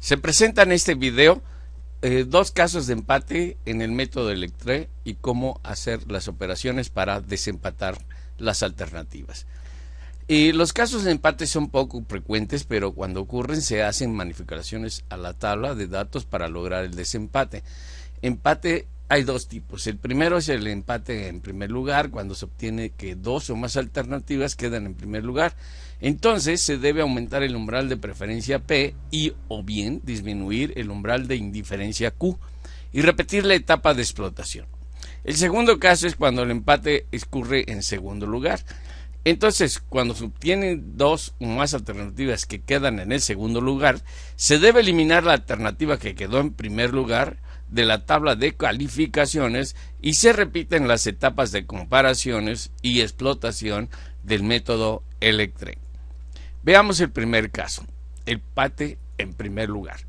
Se presentan en este video dos casos de empate en el método Electré y cómo hacer las operaciones para desempatar las alternativas. Los casos de empate son poco frecuentes, pero cuando ocurren se hacen modificaciones a la tabla de datos para lograr el desempate. Empate hay dos tipos. El primero es el empate en primer lugar, cuando se obtiene que dos o más alternativas quedan en primer lugar. Entonces se debe aumentar el umbral de preferencia P y o bien disminuir el umbral de indiferencia Q y repetir la etapa de explotación. El segundo caso es cuando el empate ocurre en segundo lugar. Entonces, cuando se obtienen dos o más alternativas que quedan en el segundo lugar, se debe eliminar la alternativa que quedó en primer lugar de la tabla de calificaciones y se repiten las etapas de comparaciones y explotación del método Electré. Veamos el primer caso, empate en primer lugar.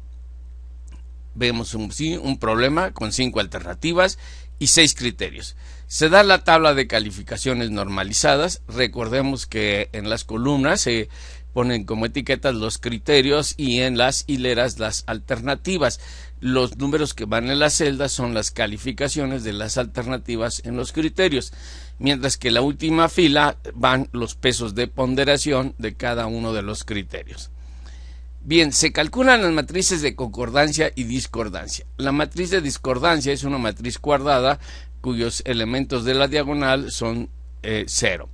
Vemos un problema con 5 alternativas y 6 criterios. Se da la tabla de calificaciones normalizadas. Recordemos que en las columnas se ponen como etiquetas los criterios y en las hileras las alternativas. Los números que van en las celdas son las calificaciones de las alternativas en los criterios, mientras que en la última fila van los pesos de ponderación de cada uno de los criterios. Bien, se calculan las matrices de concordancia y discordancia. La matriz de discordancia es una matriz cuadrada cuyos elementos de la diagonal son 0.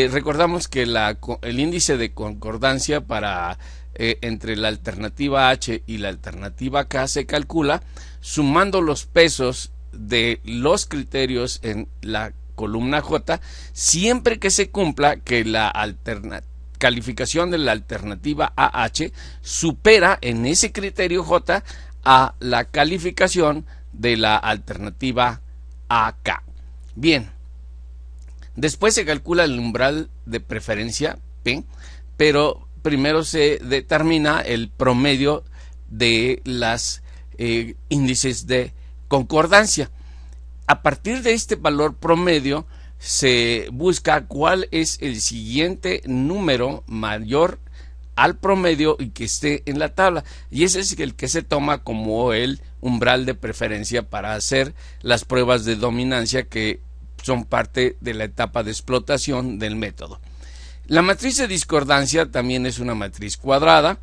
Recordamos que el índice de concordancia para entre la alternativa H y la alternativa K se calcula sumando los pesos de los criterios en la columna J, siempre que se cumpla que la calificación de la alternativa AH supera en ese criterio J a la calificación de la alternativa AK. Bien, después se calcula el umbral de preferencia P, pero primero se determina el promedio de las índices de concordancia. A partir de este valor promedio se busca cuál es el siguiente número mayor al promedio y que esté en la tabla, y ese es el que se toma como el umbral de preferencia para hacer las pruebas de dominancia que son parte de la etapa de explotación del método. La matriz de discordancia también es una matriz cuadrada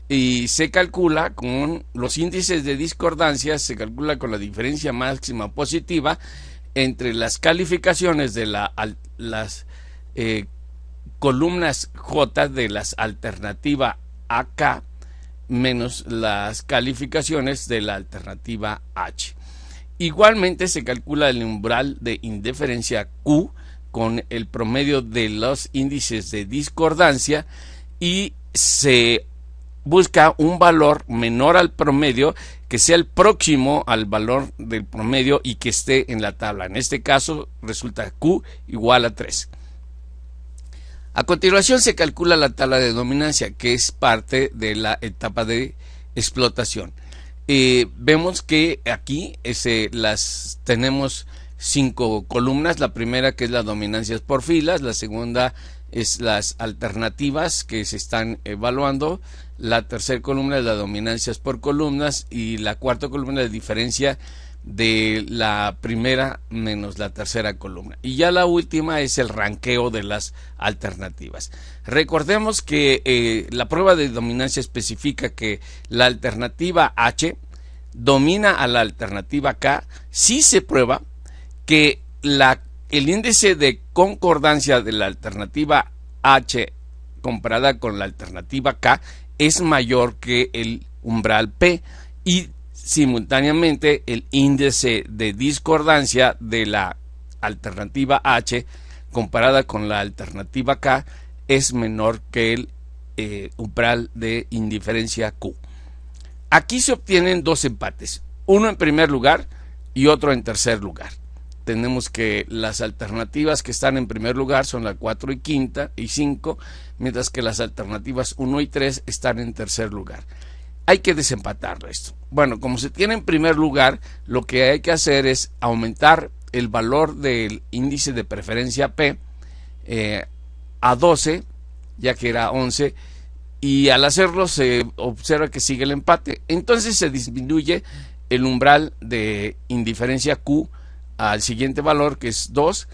y se calcula con los índices de discordancia, se calcula con la diferencia máxima positiva entre las calificaciones de las columnas J de las alternativas AK menos las calificaciones de la alternativa H. Igualmente se calcula el umbral de indiferencia Q con el promedio de los índices de discordancia y se busca un valor menor al promedio que sea el próximo al valor del promedio y que esté en la tabla. En este caso resulta Q igual a 3. A continuación se calcula la tabla de dominancia, que es parte de la etapa de explotación. Vemos que aquí tenemos 5 columnas. La primera, que es la dominancia por filas, la segunda es las alternativas que se están evaluando, la tercera columna es la dominancia por columnas y la cuarta columna es la diferencia de la primera menos la tercera columna, y ya la última es el ranqueo de las alternativas. Recordemos que la prueba de dominancia especifica que la alternativa H domina a la alternativa K si se prueba que el índice de concordancia de la alternativa H comparada con la alternativa K es mayor que el umbral P y simultáneamente el índice de discordancia de la alternativa H comparada con la alternativa K es menor que el umbral de indiferencia Q. Aquí se obtienen dos empates, uno en primer lugar y otro en tercer lugar. Tenemos que las alternativas que están en primer lugar son la 4 y 5, mientras que las alternativas 1 y 3 están en tercer lugar. Hay que desempatarlo esto. Bueno, como se tiene en primer lugar, lo que hay que hacer es aumentar el valor del índice de preferencia P a 12, ya que era 11, y al hacerlo se observa que sigue el empate. Entonces se disminuye el umbral de indiferencia Q al siguiente valor, que es 2,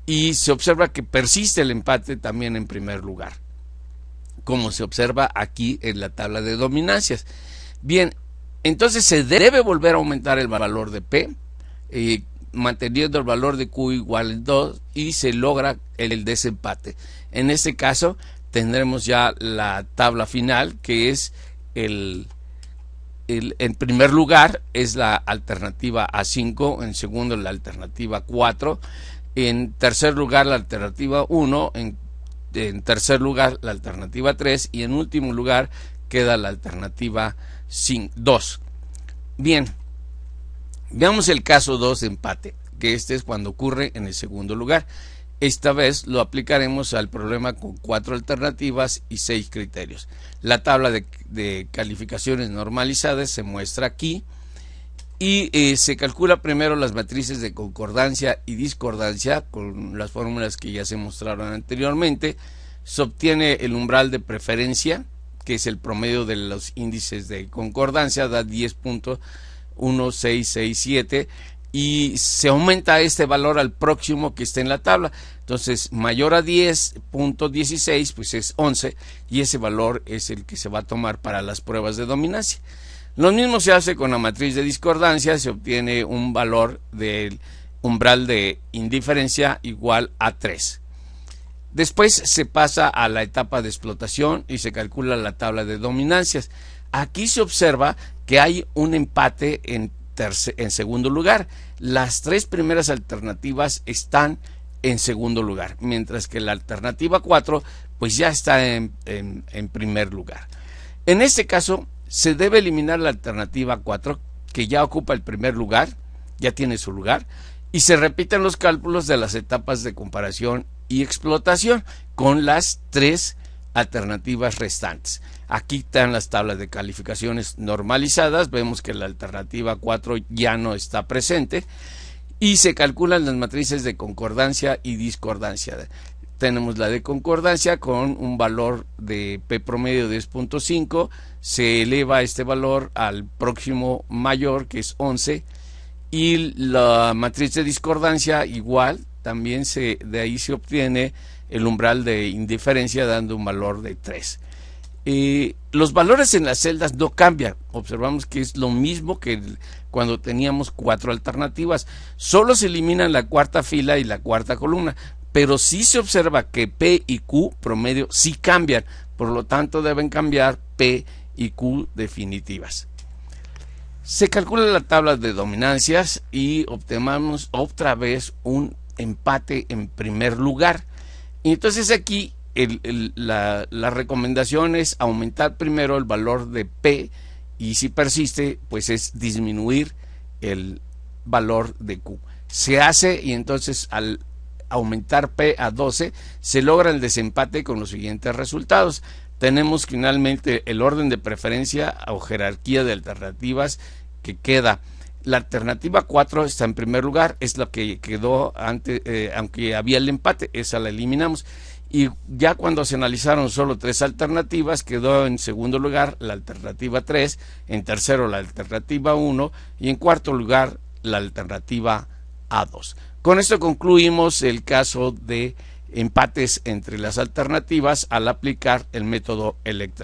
y se observa que persiste el empate también en primer lugar, como se observa aquí en la tabla de dominancias. Bien, entonces se debe volver a aumentar el valor de P, manteniendo el valor de Q igual a 2, y se logra el desempate. En este caso tendremos ya la tabla final, que es en primer lugar es la alternativa A5, en segundo la alternativa 4, en tercer lugar la alternativa 1, en tercer lugar la alternativa 3 y en último lugar queda la alternativa 2. Bien, veamos el caso 2 de empate, que este es cuando ocurre en el segundo lugar. Esta vez lo aplicaremos al problema con 4 alternativas y 6 criterios. La tabla de calificaciones normalizadas se muestra aquí y se calcula primero las matrices de concordancia y discordancia con las fórmulas que ya se mostraron anteriormente. Se obtiene el umbral de preferencia, que es el promedio de los índices de concordancia, da 10.1667, y se aumenta este valor al próximo que esté en la tabla. Entonces, mayor a 10.16, pues es 11, y ese valor es el que se va a tomar para las pruebas de dominancia. Lo mismo se hace con la matriz de discordancia, se obtiene un valor del umbral de indiferencia igual a 3. Después se pasa a la etapa de explotación y se calcula la tabla de dominancias. Aquí se observa que hay un empate en segundo lugar. Las 3 primeras alternativas están en segundo lugar, mientras que la alternativa 4 pues ya está en primer lugar. En este caso se debe eliminar la alternativa 4, que ya ocupa el primer lugar, ya tiene su lugar, y se repiten los cálculos de las etapas de comparación y explotación con las 3 alternativas restantes. Aquí están las tablas de calificaciones normalizadas. Vemos que la alternativa 4 ya no está presente y se calculan las matrices de concordancia y discordancia. Tenemos la de concordancia con un valor de P promedio de 10.5, se eleva este valor al próximo mayor, que es 11, y la matriz de discordancia igual, también de ahí se obtiene el umbral de indiferencia dando un valor de 3. Los valores en las celdas no cambian, observamos que es lo mismo que cuando teníamos 4 alternativas, solo se eliminan la cuarta fila y la cuarta columna, pero sí se observa que P y Q promedio sí cambian, por lo tanto deben cambiar P y Q definitivas. Se calcula la tabla de dominancias y obtenemos otra vez un empate en primer lugar. Y entonces aquí la recomendación es aumentar primero el valor de P, y si persiste pues es disminuir el valor de Q. Se hace, y entonces al aumentar P a 12 se logra el desempate con los siguientes resultados. Tenemos finalmente el orden de preferencia o jerarquía de alternativas que queda. La alternativa 4 está en primer lugar, es la que quedó antes, aunque había el empate, esa la eliminamos. Y ya cuando se analizaron solo 3 alternativas, quedó en segundo lugar la alternativa 3, en tercero la alternativa 1 y en cuarto lugar la alternativa A2. Con esto concluimos el caso de empates entre las alternativas al aplicar el método Electra.